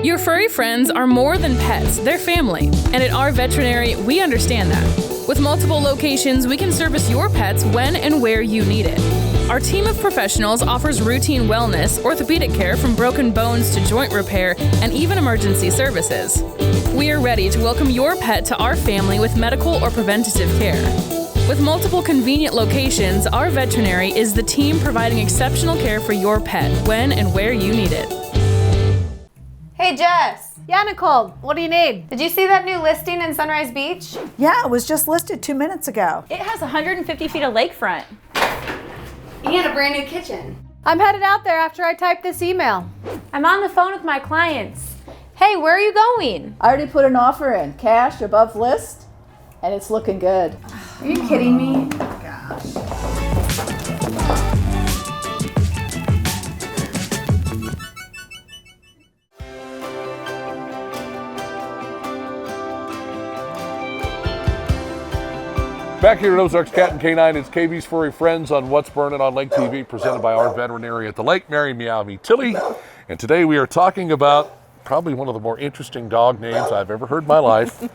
Your furry friends are more than pets, they're family. And at our veterinary, we understand that. With multiple locations, we can service your pets when and where you need it. Our team of professionals offers routine wellness, orthopedic care from broken bones to joint repair, and even emergency services. We are ready to welcome your pet to our family with medical or preventative care. With multiple convenient locations, our veterinary is the team providing exceptional care for your pet when and where you need it. Hey Jess. Yeah, Nicole, what do you need? Did you see that new listing in Sunrise Beach? Yeah, it was just listed 2 minutes ago. It has 150 feet of lakefront. And a brand new kitchen. I'm headed out there after I type this email. I'm on the phone with my clients. Hey, where are you going? I already put an offer in, cash above list, and it's looking good. Are you kidding me? Back here at Ozarks Cat and Canine, it's KB's Furry Friends on What's Burnin' on Lake TV, presented by our veterinary at the lake, Mary Meow Me Tilly. And today we are talking about probably one of the more interesting dog names I've ever heard in my life,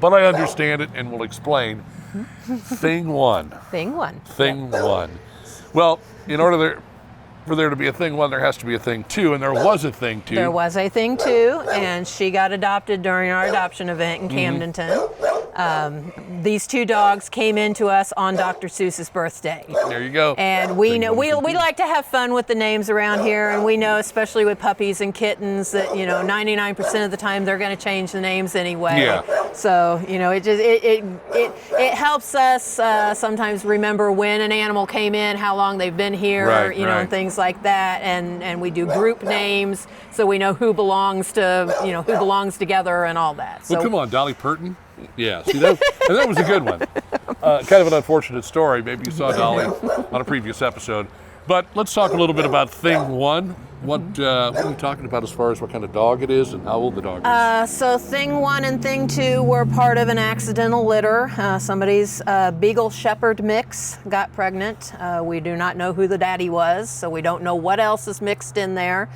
but I understand it and will explain. Thing One. Thing One. Thing One. Well, in order for there to be a Thing One, there has to be a Thing Two, and there was a Thing Two. There was a Thing Two, and she got adopted during our adoption event in Camdenton. These two dogs came into us on Dr. Seuss's birthday. There you go. And we know we like to have fun with the names around here, and we know, especially with puppies and kittens, that 99% of the time they're going to change the names anyway. Yeah. So it helps us sometimes remember when an animal came in, how long they've been here, right. and things like that. And we do group names, so we know who belongs to who belongs together and all that. So, well, come on, Dolly Parton. Yeah, see, that was a good one. Kind of an unfortunate story. Maybe you saw Dolly on a previous episode. But let's talk a little bit about Thing One. What are you talking about as far as what kind of dog it is and how old the dog is? So Thing One and Thing Two were part of an accidental litter. Somebody's Beagle Shepherd mix got pregnant. We do not know who the daddy was, so we don't know what else is mixed in there.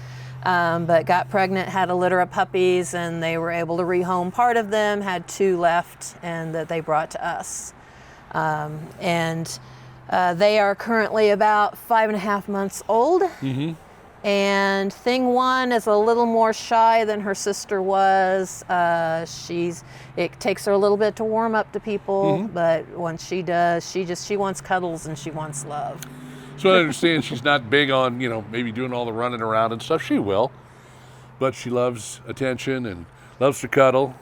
But got pregnant, had a litter of puppies, and they were able to rehome part of them, had 2 left, and that they brought to us. They are currently about 5.5 months old. Mm-hmm. And Thing One is a little more shy than her sister was. It takes her a little bit to warm up to people, but once she does, she wants cuddles and she wants love. So I understand she's not big on, maybe doing all the running around and stuff. She will, but she loves attention and loves to cuddle,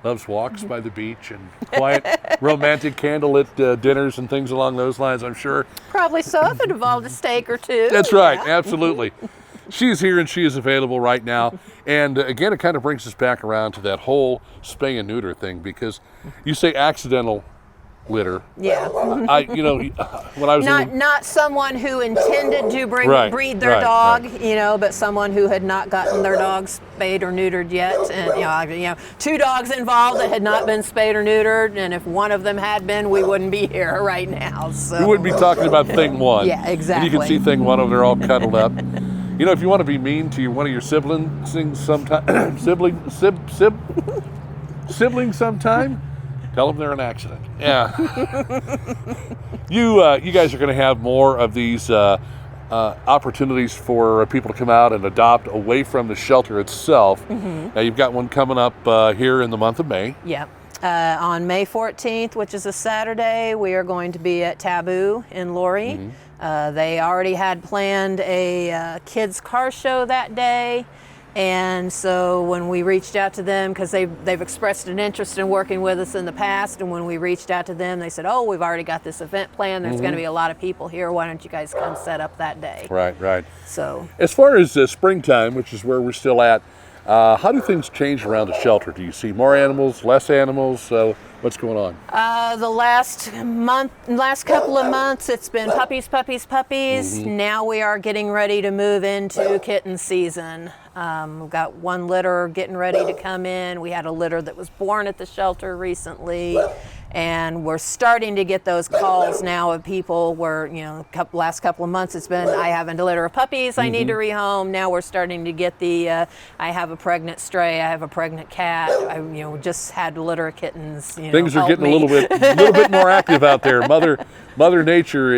loves walks by the beach and quiet, romantic candlelit dinners and things along those lines, I'm sure. Probably so, if it involved a steak or two. That's right, absolutely. She's here and she is available right now. And again, it kind of brings us back around to that whole spay and neuter thing, because you say accidental litter. Yeah. When I was not someone who intended to breed their dog, but someone who had not gotten their dog spayed or neutered yet, and 2 dogs involved that had not been spayed or neutered, and if one of them had been, we wouldn't be here right now. So we wouldn't be talking about thing one. Yeah, exactly. And you can see thing one over there all cuddled up. If you want to be mean to one of your siblings sometime, siblings sometime, tell them they're an accident. Yeah. You guys are going to have more of these opportunities for people to come out and adopt away from the shelter itself. Mm-hmm. Now, you've got one coming up here in the month of May. Yep. On May 14th, which is a Saturday, we are going to be at Taboo in Laurie. Mm-hmm. They already had planned a kids' car show that day. And so when we reached out to them, because they've expressed an interest in working with us in the past, and when we reached out to them, they said, "Oh, we've already got this event planned. There's going to be a lot of people here. Why don't you guys come set up that day?" Right. So as far as springtime, which is where we're still at, how do things change around the shelter? Do you see more animals, less animals? What's going on? The last couple of months, it's been puppies. Mm-hmm. Now we are getting ready to move into kitten season. We've got one litter getting ready to come in. We had a litter that was born at the shelter recently, and we're starting to get those calls now of people where, last couple of months it's been, I have a litter of puppies, I need to rehome. Now we're starting to get the, I have a pregnant stray, I have a pregnant cat, I just had a litter of kittens. Things are getting a little bit more active out there. Mother Nature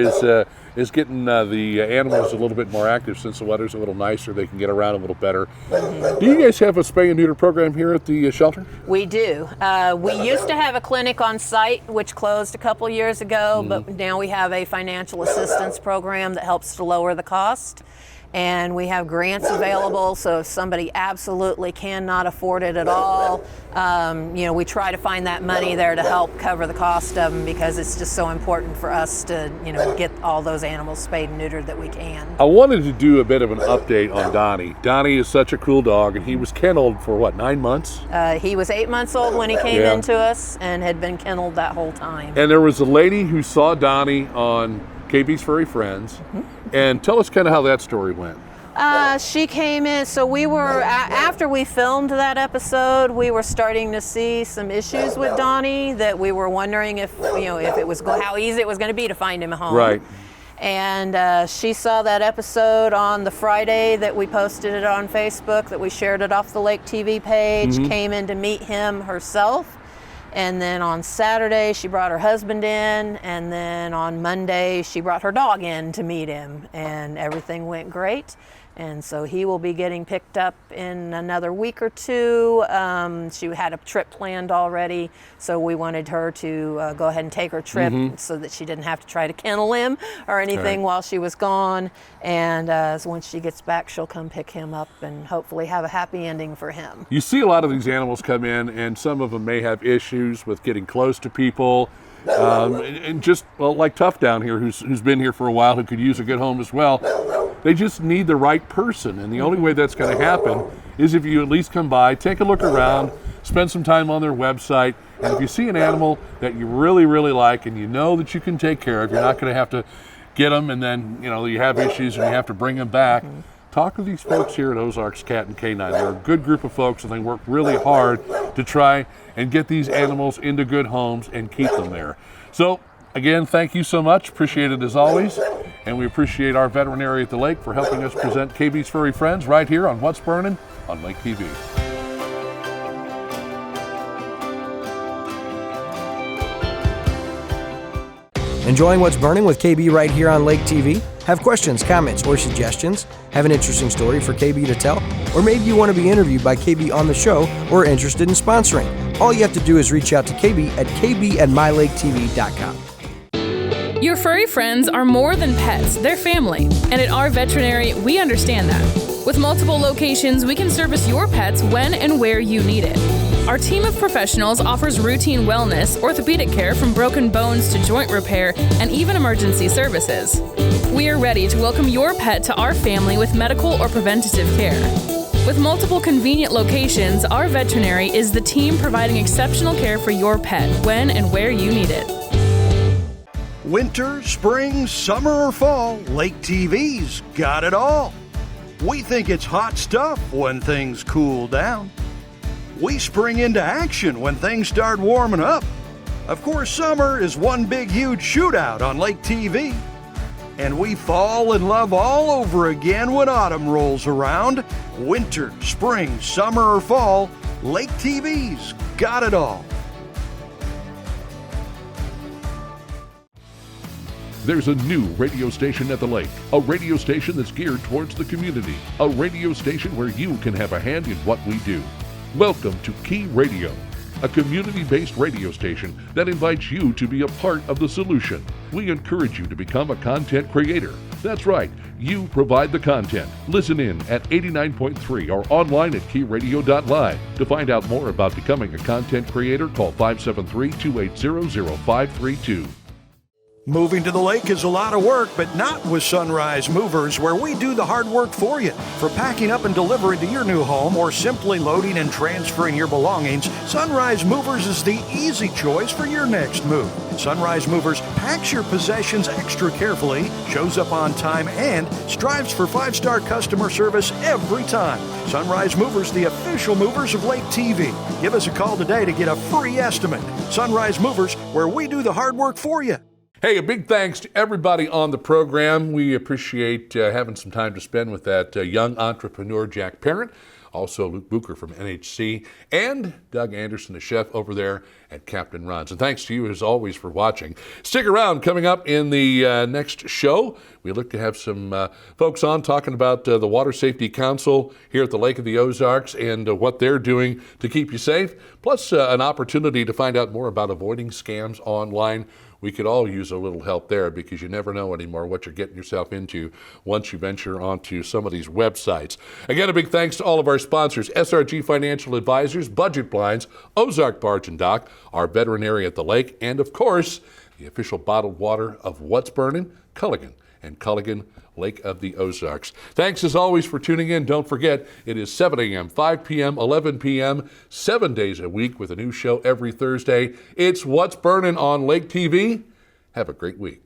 is getting the animals a little bit more active since the weather's a little nicer. They can get around a little better. Mm-hmm. Do you guys have a spay and neuter program here at the shelter? We do. We used to have a clinic on site, which closed a couple years ago, but now we have a financial assistance program that helps to lower the cost. And we have grants available, so if somebody absolutely cannot afford it at all, we try to find that money there to help cover the cost of them, because it's just so important for us to, get all those animals spayed and neutered that we can. I wanted to do a bit of an update on Donnie. Donnie is such a cool dog, and he was kenneled for 9 months? He was 8 months old when he came into us and had been kenneled that whole time. And there was a lady who saw Donnie on KB's Furry Friends, and tell us kind of how that story went. She came in, so we were, after we filmed that episode, we were starting to see some issues with Donnie that we were wondering if it was, how easy it was going to be to find him a home. Right. And she saw that episode on the Friday that we posted it on Facebook, that we shared it off the Lake TV page, came in to meet him herself. And then on Saturday, she brought her husband in, and then on Monday, she brought her dog in to meet him, and everything went great. And so he will be getting picked up in another week or two. She had a trip planned already, so we wanted her to go ahead and take her trip so that she didn't have to try to kennel him or anything while she was gone. And so once she gets back, she'll come pick him up and hopefully have a happy ending for him. You see a lot of these animals come in, and some of them may have issues with getting close to people. And just, like Tough down here, who's been here for a while, who could use a good home as well. They just need the right person, and the only way that's going to happen is if you at least come by, take a look around, spend some time on their website, and if you see an animal that you really, really like and you know that you can take care of, you're not going to have to get them and then, you have issues and you have to bring them back. Talk to these folks here at Ozarks Cat and Canine. They're a good group of folks, and they work really hard to try and get these animals into good homes and keep them there. So, again, thank you so much. Appreciate it as always. And we appreciate our veterinary at the lake for helping us present KB's Furry Friends right here on What's Burnin' on Lake TV. Enjoying What's Burning with KB right here on Lake TV? Have questions, comments, or suggestions? Have an interesting story for KB to tell? Or maybe you want to be interviewed by KB on the show or are interested in sponsoring? All you have to do is reach out to KB at kb@mylaketv.com. Your furry friends are more than pets, they're family. And at our veterinary, we understand that. With multiple locations, we can service your pets when and where you need it. Our team of professionals offers routine wellness, orthopedic care from broken bones to joint repair, and even emergency services. We are ready to welcome your pet to our family with medical or preventative care. With multiple convenient locations, our veterinary is the team providing exceptional care for your pet when and where you need it. Winter, spring, summer, or fall, Lake TV's got it all. We think it's hot stuff when things cool down. We spring into action when things start warming up. Of course, summer is one big, huge shootout on Lake TV. And we fall in love all over again when autumn rolls around. Winter, spring, summer, or fall, Lake TV's got it all. There's a new radio station at the lake, a radio station that's geared towards the community, a radio station where you can have a hand in what we do. Welcome to Key Radio, a community-based radio station that invites you to be a part of the solution. We encourage you to become a content creator. That's right, you provide the content. Listen in at 89.3 or online at keyradio.live. To find out more about becoming a content creator, call 573-280-0532. Moving to the lake is a lot of work, but not with Sunrise Movers, where we do the hard work for you. For packing up and delivering to your new home or simply loading and transferring your belongings, Sunrise Movers is the easy choice for your next move. Sunrise Movers packs your possessions extra carefully, shows up on time, and strives for 5-star customer service every time. Sunrise Movers, the official movers of Lake TV. Give us a call today to get a free estimate. Sunrise Movers, where we do the hard work for you. Hey, a big thanks to everybody on the program. We appreciate having some time to spend with that young entrepreneur, Jack Parent, also Luke Bucher from NHC, and Doug Anderson, the chef over there at Captain Ron's. And thanks to you, as always, for watching. Stick around. Coming up in the next show, we look to have some folks on talking about the Water Safety Council here at the Lake of the Ozarks and what they're doing to keep you safe, plus an opportunity to find out more about avoiding scams online. We could all use a little help there because you never know anymore what you're getting yourself into once you venture onto some of these websites. Again, a big thanks to all of our sponsors, SRG Financial Advisors, Budget Blinds, Ozark Barge and Dock, our veterinary at the lake, and of course, the official bottled water of What's Burnin', Culligan and Culligan Lake of the Ozarks. Thanks as always for tuning in. Don't forget, it is 7 a.m., 5 p.m., 11 p.m., 7 days a week with a new show every Thursday. It's What's Burnin' on Lake TV. Have a great week.